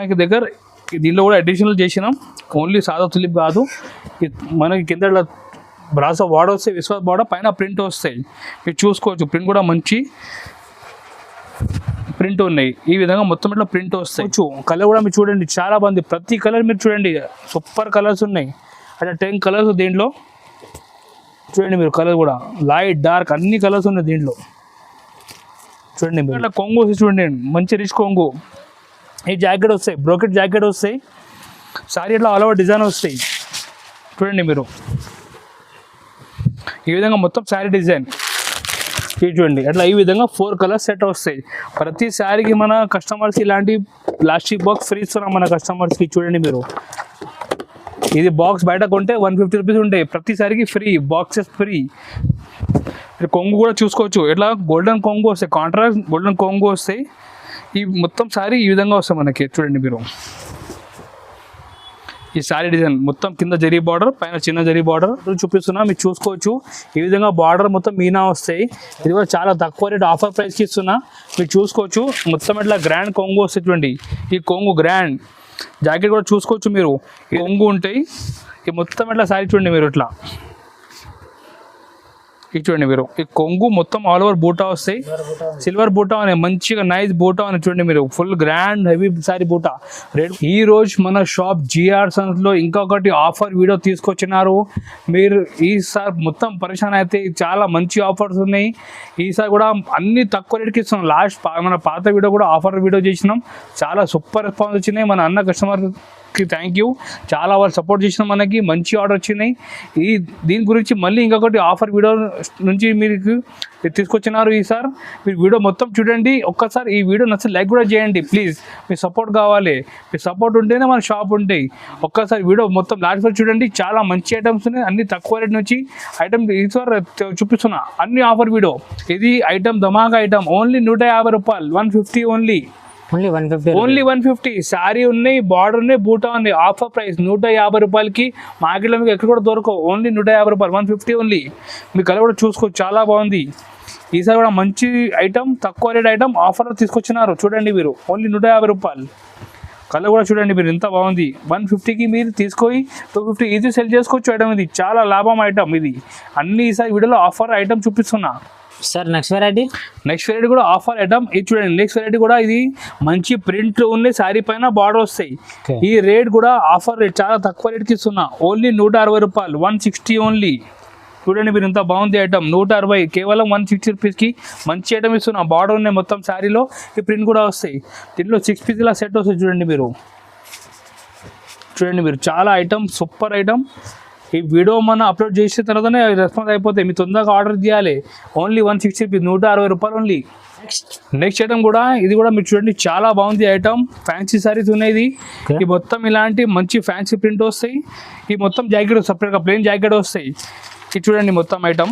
మనకి దగ్గర దీనిలో కూడా అడిషనల్ చేసినాం. ఓన్లీ సాదా తులిప్ కాదు, మనకి కింద బ్రాసో బార్డర్ వస్తాయి, విశ్వాస్ బార్డర్ పైన ప్రింట్ వస్తాయి. మీరు చూసుకోవచ్చు, ప్రింట్ కూడా మంచి ప్రింట్ ఉన్నాయి. ఈ విధంగా మొత్తం ఇట్లా ప్రింట్ వస్తాయి. కలర్ కూడా మీరు చూడండి చాలా బాగుంది. ప్రతి కలర్ మీరు చూడండి, సూపర్ కలర్స్ ఉన్నాయి. అట్లా 10 కలర్స్ దీంట్లో చూడండి. మీరు కలర్ కూడా లైట్ డార్క్ అన్ని కలర్స్ ఉన్నాయి దీంట్లో. చూడండి మీరు అట్లా కొంగు చూడండి, మంచి రిచ్ కొంగు. ఈ జాకెట్ వస్తాయి, బ్రోకెట్ జాకెట్ వస్తాయి. సారీ ఇట్లా ఆల్ ఓవర్ డిజైన్ వస్తాయి. చూడండి మీరు ఈ విధంగా మొత్తం శారీ డిజైన్ చూడండి. అట్లా ఈ విధంగా 4 కలర్స్ సెట్ వస్తాయి. ప్రతి శారీకి మన కస్టమర్స్ ఇలాంటి ప్లాస్టిక్ బాక్స్ ఫ్రీ ఇస్తున్నాం మన కస్టమర్స్కి. చూడండి మీరు, ఇది బాక్స్ బయట కొంటే 150 రూపీస్ ఉంటాయి, ప్రతిసారికి ఫ్రీ, బాక్సెస్ ఫ్రీ. కొంగు కూడా చూసుకోవచ్చు, ఇట్లా గోల్డెన్ కొంగు వస్తాయి, కాంట్రాస్ట్ గోల్డెన్ కొంగు వస్తాయి. ఈ మొత్తం శారీ ఈ విధంగా వస్తాయి మనకి. చూడండి మీరు ఈ శారీ డిజైన్ మొత్తం కింద జరీ బార్డర్, పైన చిన్న జరీ బార్డర్ చూపిస్తున్నా, మీరు చూసుకోవచ్చు. ఈ విధంగా బార్డర్ మొత్తం మీనా వస్తాయి. ఇది కూడా చాలా తక్కువ రేట్ ఆఫర్ ప్రైస్కి ఇస్తున్నా, మీరు చూసుకోవచ్చు. మొత్తం ఇట్లా గ్రాండ్ కొంగు వస్తాయి. చూడండి ఈ కొంగు గ్రాండ్ జాకెట్ కూడా చూసుకోవచ్చు మీరు. ఈ కొంగు ఉంటాయి. ఈ మొత్తం ఇట్లా శారీ చూడండి మీరు, ఇట్లా ఇది చూడండి మీరు. ఈ కొంగు మొత్తం ఆల్ ఓవర్ బూటా వస్తాయి, సిల్వర్ బూటా అనే మంచిగా నైస్ బూటా అని చూడండి మీరు. ఫుల్ గ్రాండ్ హెవీ సారీ బూటా రేట్. ఈ రోజు మన షాప్ జిఆర్ సన్స్ లో ఇంకొకటి ఆఫర్ వీడియో తీసుకొచ్చినారు. మీరు ఈసారి మొత్తం పరిశాన్ అయితే చాలా మంచి ఆఫర్స్ ఉన్నాయి. ఈసారి కూడా అన్ని తక్కువ రేట్కి ఇస్తున్నాం. లాస్ట్ మన పాత వీడియో కూడా ఆఫర్ వీడియో చేసినాం, చాలా సూపర్ రెస్పాన్స్ వచ్చినాయి. మన అన్న కస్టమర్కి థ్యాంక్ యూ, చాలా వాళ్ళు సపోర్ట్ చేసిన మనకి మంచి ఆర్డర్ వచ్చినాయి. దీని గురించి మళ్ళీ ఇంకొకటి ఆఫర్ వీడియో నుంచి మీకు తీసుకొచ్చినారు. ఈసారి మీరు వీడియో మొత్తం చూడండి. ఒక్కసారి ఈ వీడియో నచ్చి లైక్ కూడా చేయండి ప్లీజ్. మీ సపోర్ట్ కావాలి, మీ సపోర్ట్ ఉంటేనే మన షాప్ ఉంటాయి. ఒక్కసారి వీడియో మొత్తం లాస్ట్ వరకు చూడండి, చాలా మంచి ఐటమ్స్ ఉన్నాయి. అన్ని తక్కువ రేట్ నుంచి ఐటమ్ ఈసారి చూపిస్తున్నా, అన్ని ఆఫర్ వీడియో. ఇది ఐటమ్ ధమాకా ఐటమ్, ఓన్లీ 150 రూపాయలు, 150 ఓన్లీ 150 శారీ ఉన్నాయి, బార్డర్ ఉన్నాయి, బూటా ఉంది. ఆఫర్ ప్రైస్ 150 రూపాయలకి. మార్కెట్లో మీకు ఎక్కడ కూడా దొరకవు, ఓన్లీ 150 రూపాయలు, 150 ఓన్లీ. మీ కలర్ కూడా చూసుకోవచ్చు, చాలా బాగుంది. ఈసారి కూడా మంచి ఐటమ్, తక్కువ రేట్ ఐటమ్ ఆఫర్లో తీసుకొచ్చినారు. చూడండి మీరు, ఓన్లీ 150 రూపాయలు. కలర్ కూడా చూడండి మీరు, ఎంత బాగుంది. 150కి మీరు తీసుకొని 250 ఈజీ సెల్ చేసుకోవచ్చు ఐటమ్. ఇది చాలా లాభం ఐటమ్ ఇది. అన్ని ఈసారి వీడియోలో ఆఫర్ ఐటమ్ చూపిస్తున్నా. సార్ నెక్స్ట్ వెరైటీ కూడా ఆఫర్ ఐటమ్. ఇది చూడండి, నెక్స్ట్ వెరైటీ కూడా ఇది మంచి ప్రింట్ ఉంది, శారీ పైన బార్డర్ వస్తాయి. ఈ రేట్ కూడా ఆఫర్ రేట్, చాలా తక్కువ రేట్కి ఇస్తున్నా, ఓన్లీ 160 రూపాయలు, 160 ఓన్లీ. చూడండి మీరు, ఎంత బాగుంది ఐటమ్. 160 కేవలం 160 రూపీస్కి మంచి ఐటమ్ ఇస్తున్నా. బార్డర్ ఉన్నాయి మొత్తం శారీలో, ఈ ప్రింట్ కూడా వస్తాయి. దీంట్లో 6 పీసుల సెట్ వస్తాయి. చూడండి మీరు చాలా ఐటమ్, సూపర్ ఐటమ్. ఈ వీడియో మనం అప్లోడ్ చేసిన తర్వాతనే రెస్పాన్స్ అయిపోతాయి. మీరు తొందరగా ఆర్డర్ చేయాలి. ఓన్లీ 160 రూపీస్, 160 రూపాయలు ఓన్లీ. నెక్స్ట్ ఐటమ్ కూడా, ఇది కూడా మీరు చూడండి, చాలా బాగుంది ఐటమ్. ఫ్యాన్సీ సారీస్ ఉన్నాయి. ఈ మొత్తం ఇలాంటి మంచి ఫ్యాన్సీ ప్రింట్ వస్తాయి. ఈ మొత్తం జాకెట్ సపరేట్గా ప్లెయిన్ జాకెట్ వస్తాయి. ఇది చూడండి మొత్తం ఐటమ్.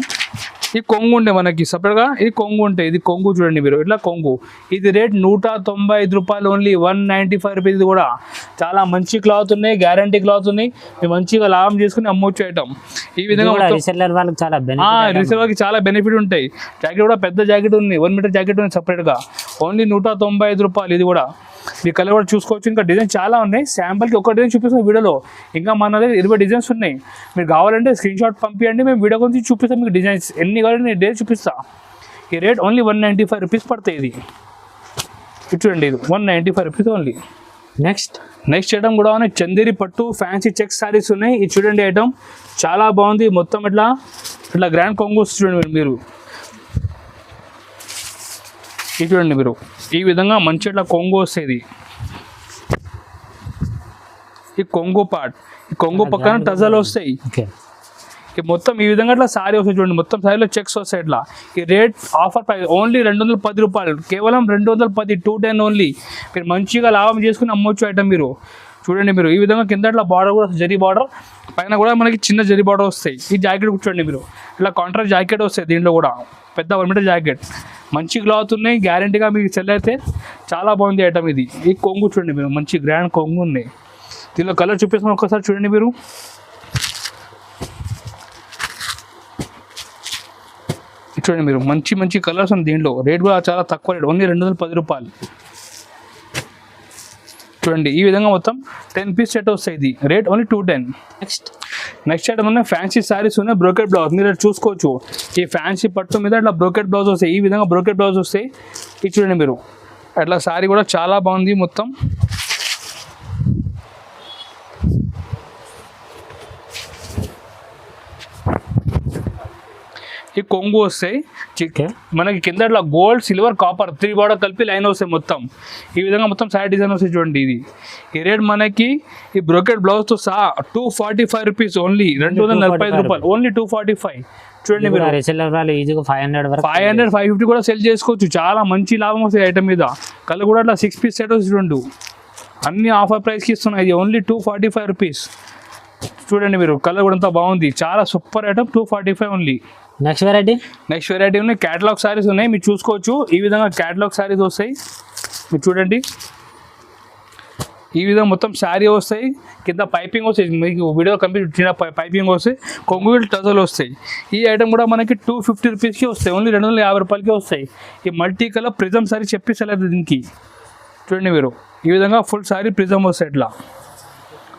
ఈ కొంగు ఉండే మనకి సపరేట్గా, ఇది కొంగు ఉంటాయి. ఇది కొంగు చూడండి మీరు, ఇట్లా కొంగు. ఇది రేట్ 195 రూపాయలు ఓన్లీ, 195 రూపీస్. ఇది కూడా చాలా మంచి క్లాత్ ఉన్నాయి, గ్యారంటీ క్లాత్ ఉన్నాయి. మీరు మంచిగా లాభం చేసుకుని అమ్మొచ్చు ఐటమ్. ఈ విధంగా రీసెల్లర్ వాళ్ళకి చాలా బెనిఫిట్ ఉంటాయి. జాకెట్ కూడా పెద్ద జాకెట్ ఉంది, 1 మీటర్ జాకెట్ ఉంది సపరేట్గా, ఓన్లీ 195 రూపాయలు. ఇది కూడా మీ కలర్ కూడా చూసుకోవచ్చు. ఇంకా డిజైన్ చాలా ఉన్నాయి. శాంపుల్కి ఒక డిజైన్ చూపిస్తాం వీడియోలో, ఇంకా మన దగ్గర 20 డిజైన్స్ ఉన్నాయి. మీరు కావాలంటే స్క్రీన్ షాట్ పంపించండి, మేము వీడియో గురించి చూపిస్తాం మీకు. డిజైన్స్ ఎన్ని కావాలంటే నేను డేస్ చూపిస్తా. ఈ రేట్ ఓన్లీ 195 రూపీస్ పడుతుంది. ఇది చూడండి, ఇది 195 రూపీస్ ఓన్లీ. నెక్స్ట్ ఐటమ్ కూడా ఉన్నాయి, చందేరి పట్టు ఫ్యాన్సీ చెక్ సారీస్ ఉన్నాయి. ఇది చూడండి ఐటమ్, చాలా బాగుంది. మొత్తం ఇట్లా గ్రాండ్ కొంగు చూడండి మీరు. ఇది చూడండి మీరు, ఈ విధంగా మంచి ఇట్లా కొంగు వస్తుంది. ఈ కొంగు పార్ట్, ఈ కొంగు పక్కన టజల్ వస్తాయి. ఈ మొత్తం ఈ విధంగా ఇట్లా సారీ వస్తాయి. చూడండి మొత్తం సారీలో చెక్స్ వస్తాయి ఇట్లా. ఈ రేట్ ఆఫర్ ప్రైస్ ఓన్లీ 210 రూపాయలు, కేవలం 210, 210 ఓన్లీ. మీరు మంచిగా లాభం చేసుకుని అమ్మొచ్చు ఐటమ్ మీరు. చూడండి మీరు, ఈ విధంగా కింద ఇట్లా బార్డర్ కూడా జరీ బార్డర్, పైన కూడా మనకి చిన్న జరీ బార్డర్ వస్తాయి. ఈ జాకెట్ చూడండి మీరు, ఇట్లా కాంట్రాస్ట్ జాకెట్ వస్తాయి. దీంట్లో కూడా పెద్ద 1 మీటర్ జాకెట్, మంచి క్లాత్ ఉన్నాయి, గ్యారంటీగా మీకు సెల్ అయితే. చాలా బాగుంది ఐటమ్ ఇది. ఈ కొంగు చూడండి మీరు, మంచి గ్రాండ్ కొంగు ఉన్నాయి. దీనిలో కలర్ చూపిస్తాను, ఒక్కసారి చూడండి మీరు. చూడండి మీరు, మంచి కలర్స్ ఉంది దీంట్లో. రేట్ కూడా చాలా తక్కువ రేట్, ఓన్లీ 210 రూపాయలు. చూడండి ఈ విధంగా మొత్తం 10 పీస్ సెట్ వస్తాయి. ఇది రేట్ ఓన్లీ 210. నెక్స్ట్ ఐటమ్ ఉన్నాయి ఫ్యాన్సీ శారీస్ ఉన్నాయి, బ్రోకెట్ బ్లౌజ్. మీరు చూసుకోవచ్చు ఈ ఫ్యాన్సీ పట్టు మీద అట్లా బ్రోకెట్ బ్లౌజ్ వస్తాయి. ఈ విధంగా బ్రోకెట్ బ్లౌజ్ వస్తాయి. ఇది చూడండి మీరు, అట్లా శారీ కూడా చాలా బాగుంది మొత్తం. ఈ కొంగు వస్తాయి మనకి కింద ఇట్లా గోల్డ్ సిల్వర్ కాపర్ 3 బార్డర్ కలిపి లైన్ వస్తాయి మొత్తం. ఈ విధంగా మొత్తం సైడ్ డిజైన్ వస్తాయి చూడండి. ఇది ఈ రేట్ మనకి ఈ బ్రోకెట్ బ్లౌజ్తో సహా 245 రూపీస్ ఓన్లీ, 245 రూపాయలు ఓన్లీ 245. చూడండి మీరు 500 550 కూడా సెల్ చేసుకోవచ్చు. చాలా మంచి లాభం వస్తాయి ఐటమ్ మీద. కలర్ కూడా అట్లా 6 పీస్ సెట్ వస్తుంది చూడండి. అన్ని ఆఫర్ ప్రైస్కి ఇస్తున్నాయి. ఇది ఓన్లీ 245 రూపీస్. చూడండి మీరు, కలర్ కూడా అంతా బాగుంది. చాలా super item, 245 only. Next variety ఉన్నాయి క్యాటలాగ్ సారీస్ ఉన్నాయి. మీరు చూసుకోవచ్చు ఈ విధంగా క్యాటలాగ్ సారీస్ వస్తాయి. మీరు చూడండి ఈ విధంగా మొత్తం శారీ వస్తాయి. కింద పైపింగ్ వస్తాయి. మీకు వీడియో కంప్లీట్ చిన్న పైపింగ్ వస్తాయి. కొంగులు టజల్ వస్తాయి. ఈ ఐటమ్ కూడా మనకి 250 రూపీస్కి వస్తాయి. ఓన్లీ 250 రూపాయలకి వస్తాయి. ఈ మల్టీ కలర్ ప్రిజమ్ సారీ చెప్పేసలేదు దీనికి. చూడండి మీరు ఈ విధంగా ఫుల్ శారీ ప్రిజమ్ వస్తాయి. ఇట్లా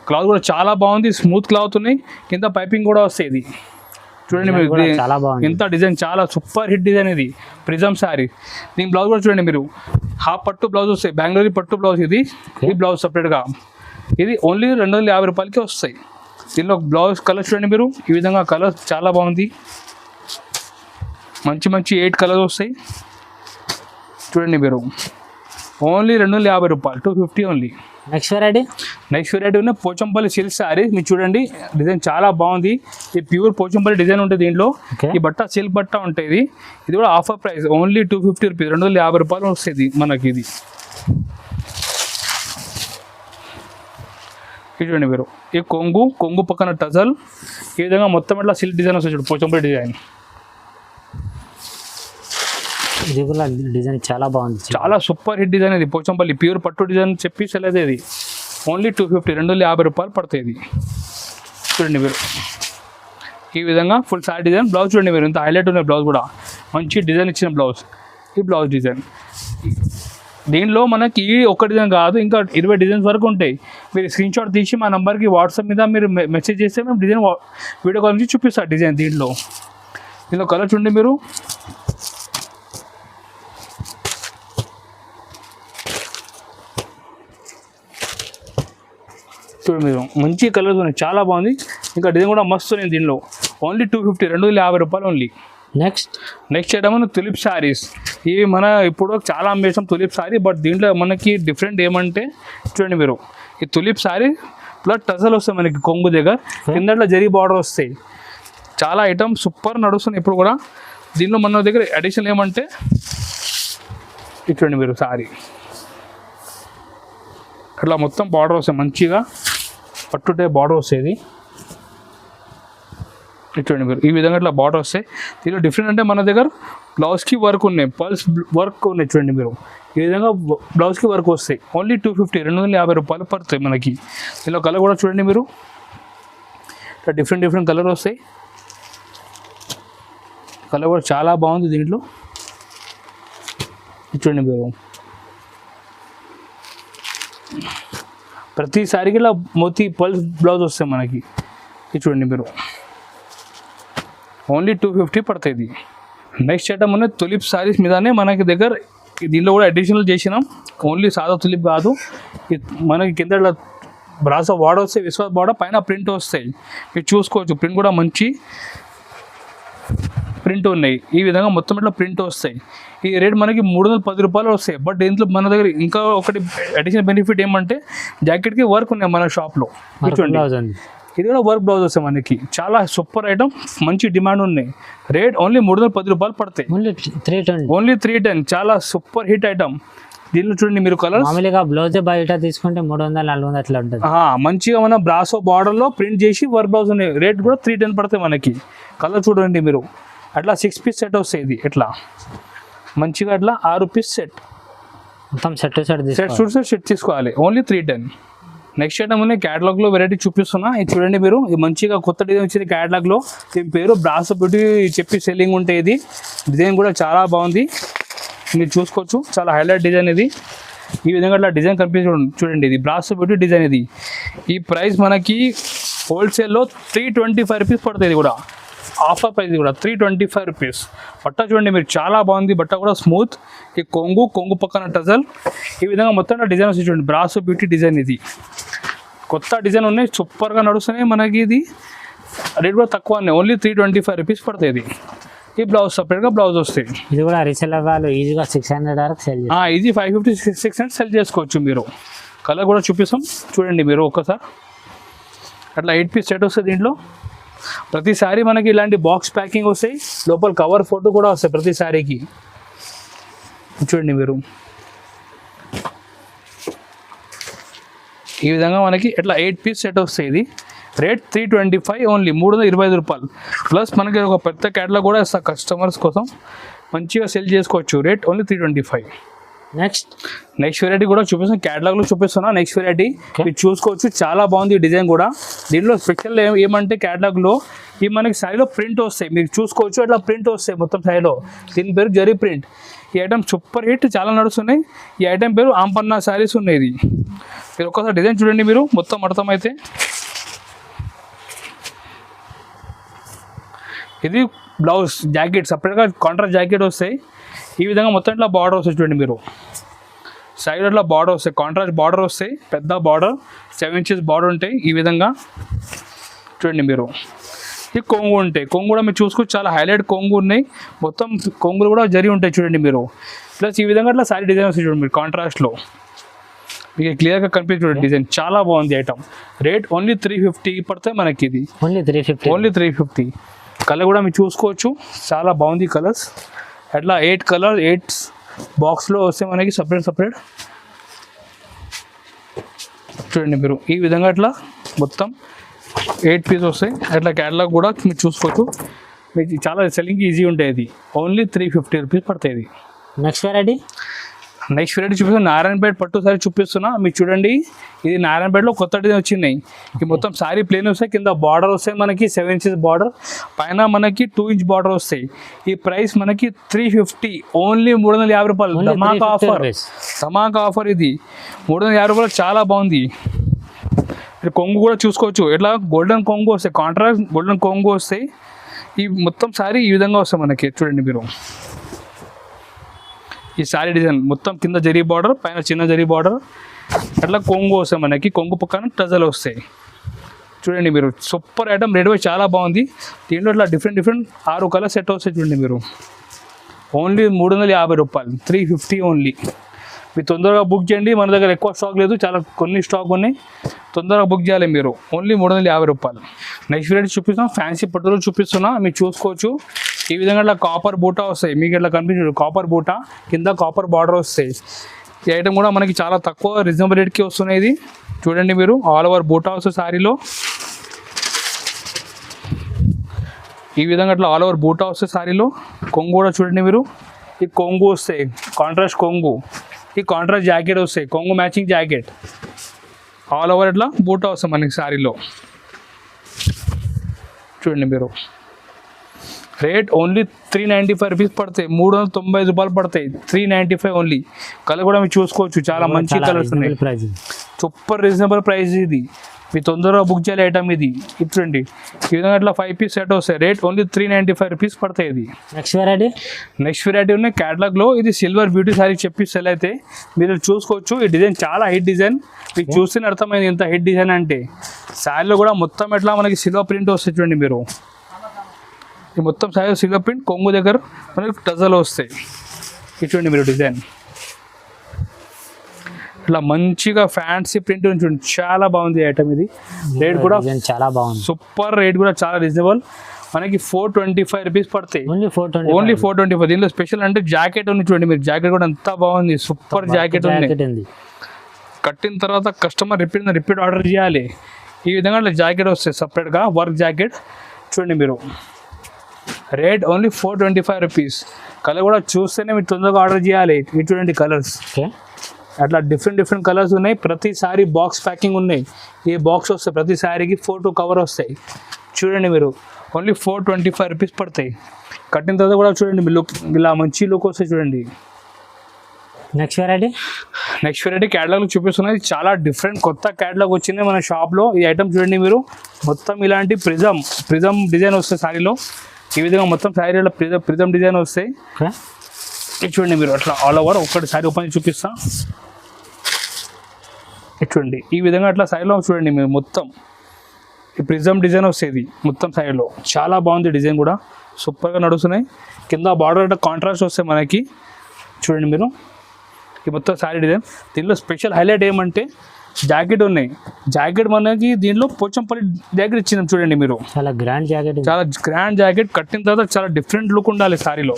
క్లాత్ కూడా చాలా బాగుంది, స్మూత్ క్లాత్ ఉన్నాయి. కింద పైపింగ్ కూడా వస్తాయి. ఇది చూడండి మీరు, ఎంత డిజైన్, చాలా సూపర్ హిట్ డిజైన్ ఇది ప్రిజమ్ శారీ. దీని బ్లౌజ్ కూడా చూడండి మీరు, హాఫ్ పట్టు బ్లౌజ్ వస్తాయి. బెంగళూరు పట్టు బ్లౌజ్ ఇది. ఈ బ్లౌజ్ సపరేట్గా ఇది ఓన్లీ 250 రూపాయలకి వస్తాయి. దీనిలో బ్లౌజ్ కలర్ చూడండి మీరు, ఈ విధంగా కలర్ చాలా బాగుంది. మంచి 8 కలర్స్ వస్తాయి. చూడండి మీరు, ఓన్లీ 250 రూపాయలు, 250 ఓన్లీ. నెక్స్ట్ వెరైటీ ఉన్న పోచంపల్లి సిల్క్ శారీ. మీరు చూడండి డిజైన్ చాలా బాగుంది. ఈ ప్యూర్ పోచంపల్లి డిజైన్ ఉంటుంది దీంట్లో. ఈ బట్ట సిల్క్ బట్ట ఉంటుంది. ఇది కూడా ఆఫర్ ప్రైస్ ఓన్లీ 250 రూపీస్, 250 రూపాయలు వస్తుంది మనకి. ఇది చూడండి మీరు, ఈ కొంగు పక్కన టజల్. ఈ విధంగా మొత్తం ఇట్లా సిల్క్ డిజైన్ వస్తుంది చూడు, పోచంపల్లి డిజైన్. ఇది కూడా డిజైన్ చాలా బాగుంది, చాలా సూపర్ హిట్ డిజైన్. ఇది పోచంపల్లి ప్యూర్ పట్టు డిజైన్ చెప్పి సెలవు. ఇది ఓన్లీ 250, 250 రూపాయలు పడుతుంది. ఇది చూడండి మీరు ఈ విధంగా ఫుల్ సారీ డిజైన్. బ్లౌజ్ చూడండి మీరు, ఇంత హైలైట్ ఉన్న బ్లౌజ్ కూడా మంచి డిజైన్ ఇచ్చిన బ్లౌజ్. ఈ బ్లౌజ్ డిజైన్ దీనిలో మనకి ఒక డిజైన్ కాదు, ఇంకా 20 డిజైన్స్ వరకు ఉంటాయి. మీరు స్క్రీన్ షాట్ తీసి మా నెంబర్కి వాట్సాప్ మీద మీరు మెసేజ్ చేస్తే మేము డిజైన్ వీడియో కాల్ నుంచి చూపిస్తాం డిజైన్. దీంట్లో కలర్ చూడండి మీరు, చూడండి మీరు మంచి కలర్స్ ఉన్నాయి, చాలా బాగుంది. ఇంకా డిజైన్ కూడా మస్తు ఉంది దీనిలో. ఓన్లీ 250, 250 రూపాయలు only. Next item tulip saris. ఇవి మన ఇప్పుడు చాలా అమ్మేసాం తులిప్ శారీ. బట్ దీంట్లో మనకి డిఫరెంట్ ఏమంటే చూడండి మీరు, ఈ తులిప్ శారీ ప్లస్ టజల్ వస్తాయి మనకి కొంగు దగ్గర, కిందట్లో జరీ బార్డర్ వస్తాయి. చాలా ఐటమ్ సూపర్ నడుస్తుంది ఇప్పుడు కూడా. దీనిలో మన దగ్గర అడిషనల్ ఏమంటే చూడండి మీరు, శారీ అట్లా మొత్తం బార్డర్ వస్తాయి. మంచిగా పట్టుటే బార్డర్ వస్తుంది. చూడండి మీరు ఈ విధంగా ఇట్లా బార్డర్ వస్తాయి. దీనిలో డిఫరెంట్ అంటే మన దగ్గర బ్లౌజ్కి వర్క్ ఉన్నాయి, పల్స్ వర్క్ ఉన్నాయి. చూడండి మీరు ఈ విధంగా బ్లౌజ్కి వర్క్ వస్తాయి. ఓన్లీ 250, 250 రూపాయలు పడతాయి మనకి. దీనిలో కలర్ కూడా చూడండి మీరు, ఇట్లా డిఫరెంట్ కలర్ వస్తాయి. కలర్ కూడా చాలా బాగుంది దీంట్లో. చూడండి మీరు, ప్రతి సారికి ఇలా మోతీ పల్స్ బ్లౌజ్ వస్తాయి మనకి. ఇది చూడండి మీరు, ఓన్లీ 250 పడుతుంది. నెక్స్ట్ ఐటమ్ అనేది తులిప్ శారీస్ మీదనే మనకి దగ్గర. దీనిలో కూడా అడిషనల్ చేసినాం. ఓన్లీ సాదా తులిప్ కాదు, మనకి కింద బ్రాసో బార్డర్ వస్తాయి, విశ్వాస్ బార్డర్ పైన ప్రింట్ వస్తాయి. మీరు చూసుకోవచ్చు, ప్రింట్ కూడా మంచి ప్రింట్ ఉన్నాయి. ఈ విధంగా మొత్తం ఇట్లా ప్రింట్ వస్తాయి. ఈ రేట్ మనకి 310 రూపాయలు వస్తాయి. బట్ దీంట్లో మన దగ్గర ఇంకా ఒకటి అడిషనల్ బెనిఫిట్ ఏమంటే జాకెట్కి వర్క్ ఉన్నాయి మన షాప్లో. ఇది కూడా వర్క్ బ్లౌజ్ వస్తాయి మనకి. చాలా సూపర్ ఐటమ్, మంచి డిమాండ్ ఉన్నాయి. రేట్ ఓన్లీ 310 రూపాయలు పడతాయి. ఓన్లీ 310. చాలా సూపర్ హిట్ ఐటమ్. దీనిలో చూడండి మీరు కలర్ బ్లౌజ్ బయట తీసుకుంటే 300-400 అట్లా ఉంటుంది. మంచిగా మన బ్రాసో బార్డర్లో ప్రింట్ చేసి వర్క్ బ్లౌజ్ ఉన్నాయి. రేట్ కూడా 310 పడతాయి మనకి. కలర్ చూడండి మీరు, అట్లా 6 పీస్ సెట్ వస్తాయి. ఇది ఇట్లా మంచిగా అట్లా 6 పీస్ సెట్, మొత్తం సెట్ తీసుకోవాలి. ఓన్లీ 310. నెక్స్ట్ ఐటమ్ ఉన్నాయి క్యాటలాగ్లో వెరైటీ చూపిస్తున్నా. ఇది చూడండి మీరు, ఇది మంచిగా కొత్త డిజైన్ వచ్చింది క్యాటలాగ్లో. దీని పేరు బ్రాసో బ్యూటీ చెప్పి సెల్లింగ్ ఉంటాయి. ఇది డిజైన్ కూడా చాలా బాగుంది, మీరు చూసుకోవచ్చు. చాలా హైలైట్ డిజైన్ ఇది. ఈ విధంగా అట్లా డిజైన్ కనిపించండి. చూడండి ఇది బ్రాస్ బ్యూటీ డిజైన్. ఇది ఈ ప్రైస్ మనకి హోల్సేల్లో 325 రూపీస్ పడుతుంది. ఇది కూడా ఆఫర్ ప్రైస్ కూడా 325 రూపీస్. బట్ట చూడండి మీరు, చాలా బాగుంది బట్ట కూడా స్మూత్. ఈ కొంగు పక్కన టజల్, ఈ విధంగా మొత్తం డిజైన్ వస్తుంది చూడండి. బ్రాస్ బ్యూటీ డిజైన్ ఇది కొత్త డిజైన్ ఉన్నాయి, సూపర్గా నడుస్తున్నాయి. మనకి ఇది రేట్ కూడా తక్కువ, ఓన్లీ 325 రూపీస్ పడుతుంది. ఇది ఈ బ్లౌజ్ సపరేట్గా బ్లౌజ్ వస్తాయి. ఇది కూడా రీసెల్లర్ వాళ్ళు ఈజీగా 600 వరకు సెల్ చేస్తారు. ఈజీ 550 600 సెల్ చేసుకోవచ్చు మీరు. కలర్ కూడా చూపిస్తాం చూడండి మీరు ఒక్కసారి. అట్లా 8 పీస్ సెట్ వస్తుంది. దీంట్లో ప్రతిసారి మనకి ఇలాంటి బాక్స్ ప్యాకింగ్ వస్తాయి, లోపల కవర్ ఫోటో కూడా వస్తాయి ప్రతి సారీకి. చూడండి మీరు ఈ విధంగా మనకి ఇట్లా 8 పీస్ సెట్ వస్తాయి. ఇది రేట్ 325 ఓన్లీ, 325 రూపాయలు. ప్లస్ మనకి ఒక పెద్ద క్యాటలాగ్ కూడా ఇస్తా కస్టమర్స్ కోసం, మంచిగా సెల్ చేసుకోవచ్చు. Rate only 325. నెక్స్ట్ వెరైటీ కూడా చూపిస్తాను, క్యాటలాగ్లో చూపిస్తున్నా. నెక్స్ట్ వెరైటీ మీరు చూసుకోవచ్చు, చాలా బాగుంది ఈ డిజైన్ కూడా. దీనిలో స్పెషల్ ఏమంటే క్యాటలాగ్లో ఈ మనకి శారీలో ప్రింట్ వస్తాయి, మీరు చూసుకోవచ్చు. అట్లా ప్రింట్ వస్తాయి మొత్తం శారీలో. దీని పేరు జరీ ప్రింట్. ఈ ఐటమ్ సూపర్ హిట్, చాలా నడుస్తున్నాయి. ఈ ఐటమ్ పేరు ఆంపన్నా శారీస్ ఉన్నాయి. ఇది మీరు ఒక్కసారి డిజైన్ చూడండి మీరు, మొత్తం అర్థమైతే. ఇది బ్లౌజ్ జాకెట్, సపరేట్గా కాంట్రాస్ట్ జాకెట్ వస్తాయి. ఈ విధంగా మొత్తం ఇట్లా బార్డర్ వస్తాయి చూడండి మీరు. సైడ్ అట్లా బార్డర్ వస్తాయి, కాంట్రాస్ట్ బార్డర్ వస్తాయి, పెద్ద బార్డర్ 7 ఇంచెస్ బార్డర్ ఉంటాయి. ఈ విధంగా చూడండి మీరు. ఈ కొంగు ఉంటాయి, కొంగు కూడా మీరు చూసుకోవచ్చు, చాలా హైలైట్ కొంగు ఉన్నాయి. మొత్తం కొంగులు కూడా జరి ఉంటాయి చూడండి మీరు. ప్లస్ ఈ విధంగా అట్లా సారీ డిజైన్ వస్తాయి చూడండి మీరు కాంట్రాస్ట్లో. మీకు క్లియర్గా కనిపిస్తుంది చూడండి డిజైన్, చాలా బాగుంది ఐటమ్. రేట్ ఓన్లీ 350 పడతాయి మనకి. ఇది ఓన్లీ 350. కలర్ కూడా మీరు చూసుకోవచ్చు, చాలా బాగుంది కలర్స్. అట్లా 8 కలర్ 8 బాక్స్లో వస్తే మనకి సపరేట్ చూడండి మీరు. ఈ విధంగా అట్లా మొత్తం 8 పీస్ వస్తాయి. అట్లా క్యాటలాగ్ కూడా మీరు చూసుకోవచ్చు, మీకు చాలా సెల్లింగ్కి ఈజీ ఉంటాయి. ఇది ఓన్లీ 350 రూపీస్ పడతాయి. ఇది నెక్స్ట్ వెరైటీ చూపిస్తున్నా, నారాయణపేట పట్టు సారీ చూపిస్తున్నా. మీరు చూడండి, ఇది నారాయణపేటలో కొత్త డిజైన్ వచ్చినాయి. ఈ మొత్తం సారీ ప్లేన్ వస్తాయి, కింద బార్డర్ వస్తాయి మనకి 7 ఇంచెస్ బార్డర్, పైన మనకి 2 ఇంచ్ బార్డర్ వస్తాయి. ఈ ప్రైస్ మనకి 350 ఓన్లీ, 350 రూపాయలు. ధమాకా ఆఫర్ ఇది, 350 రూపాయలు. చాలా బాగుంది. కొంగు కూడా చూసుకోవచ్చు, ఇట్లా గోల్డెన్ కొంగు వస్తాయి, కాంట్రాస్ట్ గోల్డెన్ కొంగు వస్తాయి. ఈ మొత్తం సారీ ఈ విధంగా వస్తాయి మనకి. చూడండి మీరు, ఈ సారీ డిజైన్ మొత్తం కింద జరీ బార్డర్, పైన చిన్న జరీ బార్డర్, అట్లా కొంగు వస్తాయి మనకి. కొంగు పక్కన టజల్ వస్తాయి చూడండి మీరు. సూపర్ ఐటమ్, రేట్ వైజ్ చాలా బాగుంది. దీంట్లో ఇట్లా డిఫరెంట్ 6 కలర్ సెట్ వస్తాయి చూడండి మీరు. ఓన్లీ 350 రూపాయలు, 350 ఓన్లీ. మీరు తొందరగా బుక్ చేయండి, మన దగ్గర ఎక్కువ స్టాక్ లేదు, చాలా కొన్ని స్టాక్ ఉన్నాయి, తొందరగా బుక్ చేయాలి మీరు. ఓన్లీ 350 రూపాయలు. నెక్స్ట్ వెరైటీ చూపిస్తున్నా, ఫ్యాన్సీ పట్టులో చూపిస్తున్నా, మీరు చూసుకోవచ్చు. ఈ విధంగా ఇట్లా కాపర్ బూటా వస్తాయి, మీకు ఇట్లా కనిపించదు కాపర్ బూటా, కింద కాపర్ బార్డర్ వస్తాయి. ఈ ఐటమ్ కూడా మనకి చాలా తక్కువ రీజనబుల్ రేట్కి వస్తున్నాయి. ఇది చూడండి మీరు, ఆల్ ఓవర్ బూటా వస్తుంది శారీలో. ఈ విధంగా ఇట్లా ఆల్ ఓవర్ బూటా వస్తుంది శారీలో. కొంగు కూడా చూడండి మీరు, ఈ కొంగు వస్తాయి, కాంట్రాస్ట్ కొంగు. ఈ కాంట్రాస్ట్ జాకెట్ వస్తాయి, కొంగు మ్యాచింగ్ జాకెట్. ఆల్ ఓవర్ ఇట్లా బూటా వస్తాయి మనకి శారీలో. చూడండి మీరు, రేట్ ఓన్లీ 395 రూపీస్ పడతాయి, 395 రూపాయలు పడతాయి. 395 ఓన్లీ. కలర్ కూడా మీరు చూసుకోవచ్చు, చాలా మంచి కలర్స్ ఉన్నాయి. సూపర్ రీజనబుల్ ప్రైస్ ఇది, మీరు తొందరగా బుక్ చేయాలి ఐటమ్ ఇది. చూడండి ఈ విధంగా అట్లా 5 పీస్ సెట్ వస్తాయి. రేట్ ఓన్లీ 395 రూపీస్ పడతాయి. ఇది నెక్స్ట్ వెరైటీ ఉన్నాయి క్యాటలాగ్లో. ఇది సిల్వర్ బ్యూటీ సారీ చెప్పి సెల్ అయితే మీరు చూసుకోవచ్చు. ఈ డిజైన్ చాలా హిట్ డిజైన్, మీకు చూస్తేనే అర్థమైంది ఎంత హిట్ డిజైన్ అంటే. శారీలో కూడా మొత్తం ఎట్లా మనకి సిల్వర్ ప్రింట్ వస్తాయి చూడండి మీరు. ఈ మొత్తం సారీ సిల్వర్ ప్రింట్, కొంగు దగ్గర మనకి టజల్ వస్తాయి. ఇది చూడండి మీరు డిజైన్, ఇట్లా మంచిగా ఫ్యాన్సీ ప్రింట్ చూడండి, చాలా బాగుంది ఐటమ్. ఇది రేట్ కూడా చాలా బాగుంది, సూపర్. రేట్ కూడా చాలా రీజనబుల్, మనకి 425 రూపీస్ పడతాయి. ఓన్లీ 425. దీనిలో స్పెషల్ అంటే జాకెట్ ఉంది చూడండి మీరు, జాకెట్ కూడా ఎంత బాగుంది, సూపర్ జాకెట్ ఉంది. కట్టిన తర్వాత కస్టమర్ రిపీట్ ఆర్డర్ చేయాలి. ఈ విధంగా జాకెట్ వస్తాయి సపరేట్గా, వర్క్ జాకెట్. చూడండి మీరు, రేట్ ఓన్లీ 425 రూపీస్. కలర్ కూడా చూస్తేనే మీరు తొందరగా ఆర్డర్ చేయాలి. ఇవి చూడండి కలర్స్, అట్లా డిఫరెంట్ కలర్స్ ఉన్నాయి. ప్రతి సారీ బాక్స్ ప్యాకింగ్ ఉన్నాయి. ఈ బాక్స్ వస్తాయి, ప్రతి సారీకి ఫోటో కవర్ వస్తాయి. చూడండి మీరు, ఓన్లీ 425 రూపీస్ పడతాయి. కట్టిన తర్వాత కూడా చూడండి మీ లుక్, ఇలా మంచి లుక్ వస్తాయి చూడండి. Next variety next variety catalogue చూపిస్తున్నాయి. చాలా డిఫరెంట్ కొత్త క్యాటలాగ్ వచ్చింది మన షాప్లో. ఈ ఐటమ్ చూడండి మీరు, మొత్తం ఇలాంటి ప్రిజం డిజైన్ వస్తాయి శారీలో. ఈ విధంగా మొత్తం శారీలో ప్రిజం డిజైన్ వస్తాయి. ఓకే, ఇది చూడండి మీరు, అట్లా ఆల్ ఓవర్ ఒక్కటి శారీ ఓపెన్ చేసి చూపిస్తా. ఇది చూడండి, ఈ విధంగా అట్లా శారీలో చూడండి మీరు, మొత్తం ఈ ప్రిజం డిజైన్ వస్తుంది మొత్తం శారీలో. చాలా బాగుంది డిజైన్ కూడా, సూపర్గా నడుస్తున్నాయి. కింద బార్డర్ అంటే కాంట్రాస్ట్ వస్తాయి మనకి. చూడండి మీరు, ఈ మొత్తం శారీ డిజైన్. దీనిలో స్పెషల్ హైలైట్ ఏమంటే జాకెట్ ఉన్నాయి. జాకెట్ మనకి దీనిలో పోచంపల్లి జాకెట్ ఇచ్చినాం చూడండి మీరు. చాలా గ్రాండ్ జాకెట్. చాలా గ్రాండ్ జాకెట్, కట్టిన తర్వాత చాలా డిఫరెంట్ లుక్ ఉండాలి శారీలో.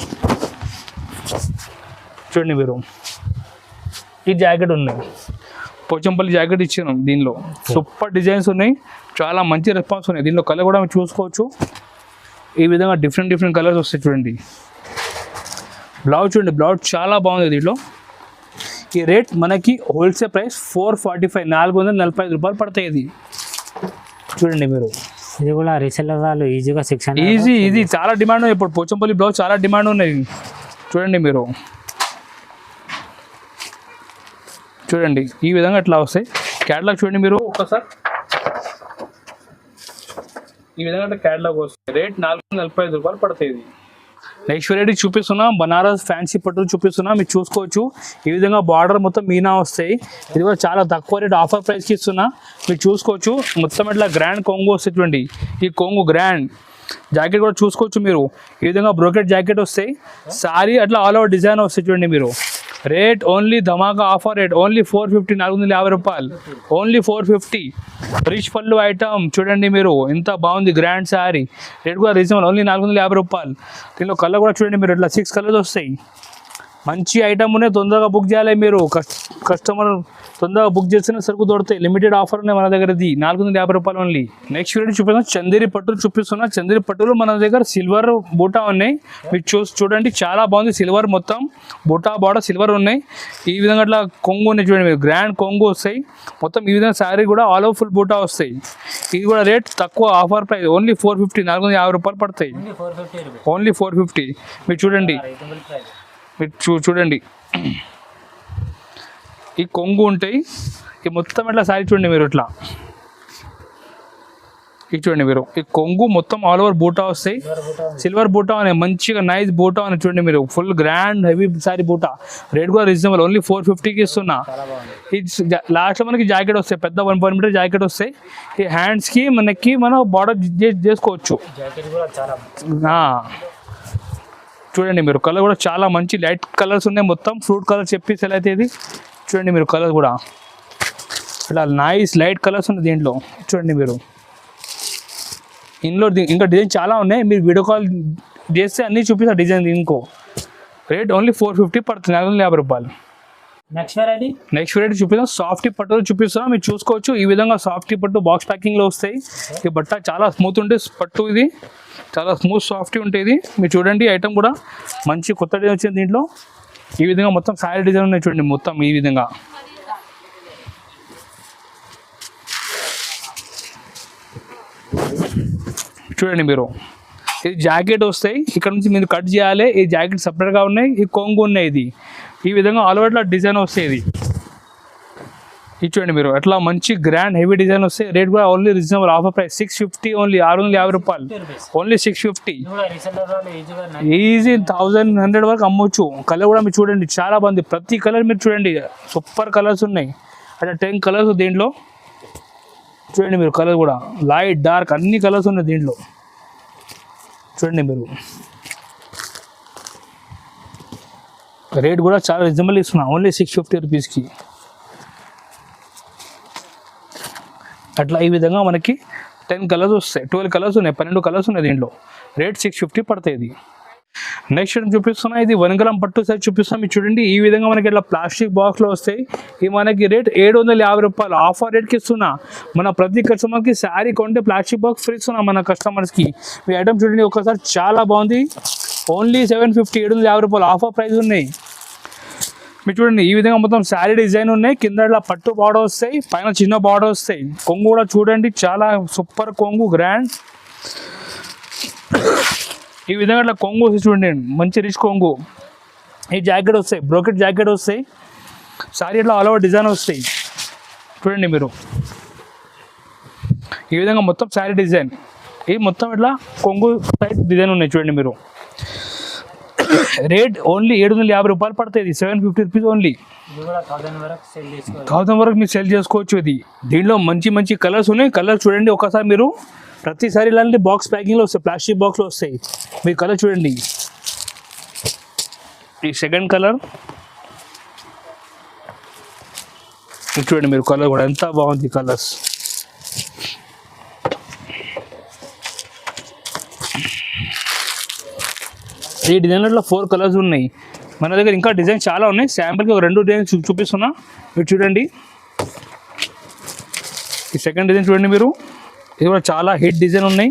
చూడండి మీరు, ఈ జాకెట్ ఉన్నాయి, పోచంపల్లి జాకెట్ ఇచ్చినాం దీనిలో. సూపర్ డిజైన్స్ ఉన్నాయి, చాలా మంచి రెస్పాన్స్ ఉన్నాయి. దీనిలో కలర్ కూడా మీరు చూసుకోవచ్చు. ఈ విధంగా డిఫరెంట్ కలర్స్ వస్తాయి చూడండి. బ్లౌజ్ చూడండి, బ్లౌజ్ చాలా బాగుంది దీంట్లో. ఈ రేట్ మనకి హోల్సేల్ ప్రైస్ 445, 445 రూపాయలు పడతాయి. ఇది చూడండి మీరు, ఇది కూడా రీసెల్లర్ వాళ్ళు ఈజీగా 600. ఇది చాలా డిమాండ్ ఉంది ఇప్పుడు. పోచంపల్లి బ్లౌజ్ చాలా డిమాండ్ ఉన్నాయి. చూడండి మీరు, చూడండి ఈ విధంగా ఇట్లా వస్తాయి. క్యాటలాగ్ చూడండి మీరు ఒకసారి, ఈ విధంగా క్యాటలాగ్ వస్తాయి. రేట్ 445 రూపాయలు పడతాయి. ఇది నెక్స్ట్ వెరైటీ చూపిస్తున్నా, బనారస్ ఫ్యాన్సీ పట్టు చూపిస్తున్నా, మీరు చూసుకోవచ్చు. ఈ విధంగా బార్డర్ మొత్తం మీనా వస్తాయి. ఇది కూడా చాలా తక్కువ రేట్, ఆఫర్ ప్రైస్కి ఇస్తున్నా, మీరు చూసుకోవచ్చు. మొత్తం ఇట్లా గ్రాండ్ కొంగు వస్తాయి చూడండి. ఈ కొంగు గ్రాండ్ జాకెట్ కూడా చూసుకోవచ్చు మీరు. ఈ విధంగా బ్రోకెట్ జాకెట్ వస్తాయి. సారీ అట్లా ఆల్ ఓవర్ డిజైన్ వస్తాయి చూడండి మీరు. రేట్ ఓన్లీ ధమాకా ఆఫర్ రేట్, ఓన్లీ 450, 450 రూపాయలు, ఓన్లీ 450. రిచ్ పళ్ళు ఐటమ్ చూడండి మీరు, ఎంత బాగుంది గ్రాండ్ శారీ. రేట్ కూడా రీజనబుల్, ఓన్లీ 450 రూపాయలు. దీనిలో కలర్ కూడా చూడండి మీరు, ఇట్లా 6 కలర్స్ వస్తాయి. మంచి ఐటమ్ ఉన్నాయి, తొందరగా బుక్ చేయాలి మీరు. కస్టమర్ తొందరగా బుక్ చేస్తేనే సరుకు దొరుకుతాయి. లిమిటెడ్ ఆఫర్ ఉన్నాయి మన దగ్గర, 450 రూపాయలు ఓన్లీ. నెక్స్ట్ వీడియో చూపిస్తున్నా, చందేరి పట్టులు చూపిస్తున్నా. చందేరి పట్టులు మన దగ్గర సిల్వర్ బూటా ఉన్నాయి. మీరు చూడండి, చాలా బాగుంది. సిల్వర్ మొత్తం బూటా బార్డర్ సిల్వర్ ఉన్నాయి. ఈ విధంగా అట్లా కొంగు ఉన్నాయి చూడండి మీరు, గ్రాండ్ కొంగు వస్తాయి మొత్తం. ఈ విధంగా శారీ కూడా ఆల్ ఓవర్ ఫుల్ బూటా వస్తాయి. ఇది కూడా రేట్ తక్కువ, ఆఫర్ ప్రైస్ ఓన్లీ 450, 450 రూపాయలు పడతాయి. ఓన్లీ 450. మీరు చూడండి, మీరు చూడండి ఈ కొంగు ఉంటాయి. ఈ మొత్తం ఇట్లా శారీ చూడండి మీరు, ఇట్లా ఇది చూడండి మీరు, ఈ కొంగు మొత్తం ఆల్ ఓవర్ బూటా వస్తాయి. సిల్వర్ బూటా అనే మంచిగా నైస్ బూటా అని చూడండి మీరు, ఫుల్ గ్రాండ్ హెవీ శారీ బూటా. రేట్ కూడా రీజనబుల్, ఓన్లీ 450కి ఇస్తున్నా. ఇది లాస్ట్లో మనకి జాకెట్ వస్తాయి, పెద్ద 1 మీటర్ జాకెట్ వస్తాయి. ఈ హ్యాండ్స్కి మనం బార్డర్ చేసుకోవచ్చు. చూడండి మీరు, కలర్ కూడా చాలా మంచి లైట్ కలర్స్ ఉన్నాయి. మొత్తం ఫ్రూట్ కలర్ చెప్పి సెల్ అయితే ఇది చూడండి మీరు, కలర్ కూడా ఇలా నైస్ లైట్ కలర్స్ ఉన్నాయి దీంట్లో. చూడండి మీరు, ఇందులో ఇంకా డిజైన్ చాలా ఉన్నాయి. మీరు వీడియో కాల్ చేస్తే అన్నీ చూపిస్తారు డిజైన్. ఇంకో రేట్ ఓన్లీ 450 పడుతుంది, 450 రూపాయలు. నెక్స్ట్ వెరైటీ చూపిస్తాం, సాఫ్టీ పట్టులు చూపిస్తాం. మీరు చూసుకోవచ్చు. ఈ విధంగా సాఫ్టీ పట్టు బాక్స్ ప్యాకింగ్లో వస్తాయి. ఈ బట్ట చాలా స్మూత్ ఉంటుంది పట్టు, ఇది చాలా స్మూత్ సాఫ్టీ ఉంటుంది. మీరు చూడండి, ఐటమ్ కూడా మంచి కొత్త డిజైన్ వచ్చింది దీంట్లో. ఈ విధంగా మొత్తం శారీ డిజైన్ ఉన్నాయి చూడండి మొత్తం. ఈ విధంగా చూడండి మీరు, ఇది జాకెట్ వస్తాయి. ఇక్కడ నుంచి మీరు కట్ చేయాలి. ఈ జాకెట్ సపరేట్గా ఉన్నాయి, ఈ కొంగు ఉన్నాయి. ఇది ఈ విధంగా ఆల్ ఓవర్ డిజైన్ వస్తాయి. ఇది చూడండి మీరు, అట్లా మంచి గ్రాండ్ హెవీ డిజైన్ వస్తాయి. రేట్ కూడా only reasonable, offer price 650 only, 650 రూపాయలు, ఓన్లీ 650. ఈజీ 1100 వరకు అమ్మొచ్చు. కలర్ కూడా మీరు చూడండి, చాలా బాగుంది. ప్రతి కలర్ మీరు చూడండి, సూపర్ కలర్స్ ఉన్నాయి. అట్లా 10 కలర్స్ దీంట్లో చూడండి మీరు. కలర్ కూడా లైట్ డార్క్ అన్ని కలర్స్ ఉన్నాయి దీంట్లో. చూడండి మీరు, రేట్ కూడా చాలా రీజనబుల్ ఇస్తున్నా, ఓన్లీ 650 రూపీస్కి. అట్లా ఈ విధంగా మనకి 10 కలర్స్ వస్తాయి, 12 కలర్స్ ఉన్నాయి, 12 కలర్స్ ఉన్నాయి దీంట్లో. రేట్ 650 పడతాయి. ఇది నెక్స్ట్ చూపిస్తున్నా, ఇది 1 గ్రామ్ పట్టు సైజ్ చూపిస్తాం. మీరు చూడండి, ఈ విధంగా మనకి ఇట్లా ప్లాస్టిక్ బాక్స్లో వస్తాయి. ఇది మనకి రేట్ 750 రూపాయలు, ఆఫర్ రేట్కి ఇస్తున్నా. మన ప్రతి కస్టమర్కి శారీ కొంటే ప్లాస్టిక్ బాక్స్ ఫ్రీ ఇస్తున్నా మన కస్టమర్స్కి. మీ ఐటమ్ చూడండి ఒకసారి, చాలా బాగుంది. ఓన్లీ 750, 750 రూపాయలు ఆఫర్ ప్రైస్ ఉన్నాయి. మీరు చూడండి, ఈ విధంగా మొత్తం శారీ డిజైన్ ఉన్నాయి. కింద ఇట్లా పట్టు బార్డర్ వస్తాయి, పైన చిన్న బార్డర్ వస్తాయి. కొంగు కూడా చూడండి, చాలా సూపర్ కొంగు, గ్రాండ్. ఈ విధంగా ఇట్లా కొంగు వస్తాయి చూడండి, మంచి రిచ్ కొంగు. ఈ జాకెట్ వస్తాయి, బ్రోకెట్ జాకెట్ వస్తాయి. సారీ ఇట్లా ఆల్ ఓవర్ డిజైన్ వస్తాయి చూడండి మీరు. ఈ విధంగా మొత్తం శారీ డిజైన్, ఇది మొత్తం ఇట్లా కొంగు టైప్ డిజైన్ ఉన్నాయి చూడండి మీరు. రేట్ ఓన్లీ 750 రూపాయలు పడుతుంది, 750 రూపీస్ ఓన్లీ. ఇది కూడా 1000 వరకు సెల్ చేసుకోవచ్చు. 1000 వరకు మీరు సెల్ చేసుకోవచ్చు. ఇది దీంట్లో మంచి మంచి కలర్స్ ఉన్నాయి. కలర్ చూడండి ఒకసారి మీరు. ప్రతిసారి ఇలాంటి బాక్స్ ప్యాకింగ్లో వస్తాయి, ప్లాస్టిక్ బాక్స్లో వస్తాయి. మీ కలర్ చూడండి, ఈ సెకండ్ కలర్ చూడండి మీరు. కలర్ కూడా ఎంత బాగుంది కలర్స్. ఈ డిజైన్లో 4 కలర్స్ ఉన్నాయి మన దగ్గర. ఇంకా డిజైన్ చాలా ఉన్నాయి. శాంపుల్కి ఒక 2 డిజైన్ చూపిస్తున్నా మీరు చూడండి. ఈ సెకండ్ డిజైన్ చూడండి మీరు. ఇది కూడా చాలా హిట్ డిజైన్ ఉన్నాయి.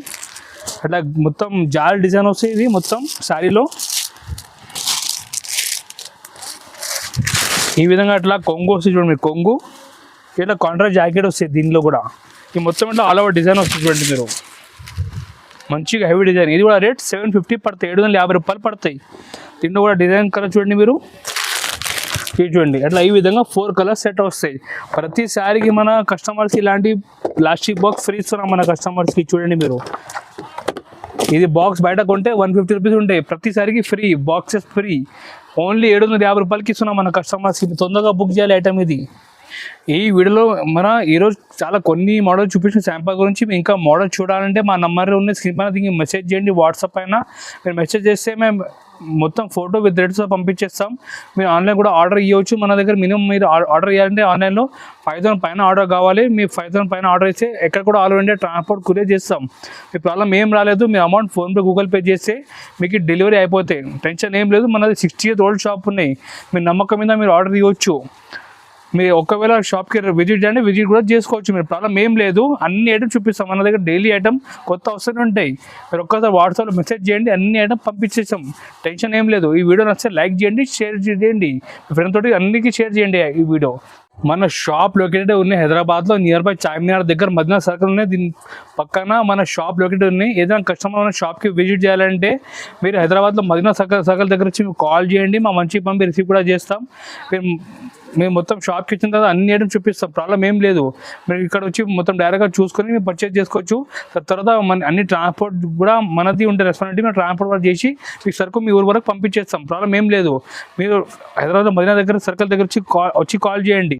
అట్లా మొత్తం జాల్ డిజైన్ వస్తాయి. ఇది మొత్తం శారీలో ఈ విధంగా అట్లా కొంగు వస్తుంది చూడండి మీరు. కొంగు ఇట్లా కాంట్రాస్ట్ జాకెట్ వస్తుంది దీనిలో కూడా. ఈ మొత్తం ఇట్లా ఆల్ ఓవర్ డిజైన్ వస్తుంది చూడండి మీరు. మంచిగా హెవీ డిజైన్. ఇది కూడా రేట్ 750 పడతాయి, 750 రూపాయలు పడతాయి. దీంట్లో కూడా డిజైన్ కలర్ చూడండి మీరు. ఇది చూడండి అట్లా ఈ విధంగా 4 కలర్స్ సెట్ వస్తాయి. ప్రతి శారీకి మన కస్టమర్స్కి ఇలాంటి ప్లాస్టిక్ బాక్స్ ఫ్రీ ఇస్తున్నాం మన కస్టమర్స్కి. చూడండి మీరు, ఇది బాక్స్ బయట కొంటే 150 రూపీస్ ఉంటాయి, ప్రతిసారికి ఫ్రీ బాక్సెస్ ఫ్రీ. ఓన్లీ 750 రూపాయలకి ఇస్తున్నాం మన కస్టమర్స్కి. తొందరగా బుక్ చేయాలి ఐటమ్ ఇది. ఈ వీడియోలో మన ఈరోజు చాలా కొన్ని మోడల్ చూపించిన శాంపుల్ గురించి. ఇంకా మోడల్ చూడాలంటే మా నెంబర్ ఉన్న స్క్రీన్ పైన దీనికి మెసేజ్ చేయండి. వాట్సాప్ అయినా మీరు మెసేజ్ చేస్తే మేము మొత్తం ఫోటో విత్ రేట్స్తో పంపించేస్తాం. మీరు ఆన్లైన్ కూడా ఆర్డర్ ఇవ్వచ్చు. మన దగ్గర మినిమం మీరు ఆర్డర్ ఇవ్వాలంటే ఆన్లైన్లో 5000 పైన ఆర్డర్ కావాలి. మీ 5000 పైన ఆర్డర్ ఇస్తే ఎక్కడ కూడా ఆల్ ఇండియా ట్రాన్స్పోర్ట్ కొరియర్ చేస్తాం. మీ ప్రాబ్లం ఏం రాలేదు. మీ అమౌంట్ ఫోన్పే గూగుల్ పే చేస్తే మీకు డెలివరీ అయిపోతాయి. టెన్షన్ ఏం లేదు. మనది 60 years old షాప్ ఉన్నాయి. మీ నమ్మకం మీద మీరు ఆర్డర్ ఇవ్వచ్చు. మీరు ఒకవేళ షాప్కి విజిట్ చేయండి, విజిట్ కూడా చేసుకోవచ్చు. మీరు ప్రాబ్లం ఏం లేదు. అన్ని ఐటమ్ చూపిస్తాం. మన దగ్గర డైలీ ఐటమ్ కొత్త వస్తూనే ఉంటాయి. మీరు ఒక్కసారి వాట్సాప్లో మెసేజ్ చేయండి, అన్ని ఐటమ్ పంపించేస్తాం. టెన్షన్ ఏం లేదు. ఈ వీడియో నచ్చితే లైక్ చేయండి, షేర్ చేయండి. మీ ఫ్రెండ్ తోటి అన్నికి షేర్ చేయండి ఈ వీడియో. మన షాప్ లొకేటెడ్ ఉన్నాయి హైదరాబాద్లో, నియర్ బై చార్మినార్ దగ్గర మదీనా సర్కిల్ ఉన్నాయి. దీని పక్కన మన షాప్ లొకేటెడ్ ఉన్నాయి. ఏదైనా కస్టమర్ మన షాప్కి విజిట్ చేయాలంటే మీరు హైదరాబాద్లో మదీనా సర్కిల్ దగ్గర వచ్చి మీకు కాల్ చేయండి. మా మంచి పంపి రిసీవ్ కూడా చేస్తాం. మేము మొత్తం షాప్కి ఇచ్చిన తర్వాత అన్ని ఐటమ్ చూపిస్తాం. ప్రాబ్లం ఏం లేదు. మీరు ఇక్కడ వచ్చి మొత్తం డైరెక్ట్గా చూసుకొని మీరు పర్చేజ్ చేసుకోవచ్చు. తర్వాత అన్ని ట్రాన్స్పోర్ట్ కూడా మనది ఉంటే రెస్పాన్సిబిలిటీ మేము ట్రాన్స్పోర్ట్ కూడా చేసి మీకు సరుకు మీ ఊరు వరకు పంపించేస్తాం. ప్రాబ్లం ఏం లేదు. మీరు హైదరాబాద్ మదీనా దగ్గర సర్కిల్ దగ్గర వచ్చి కాల్ చేయండి.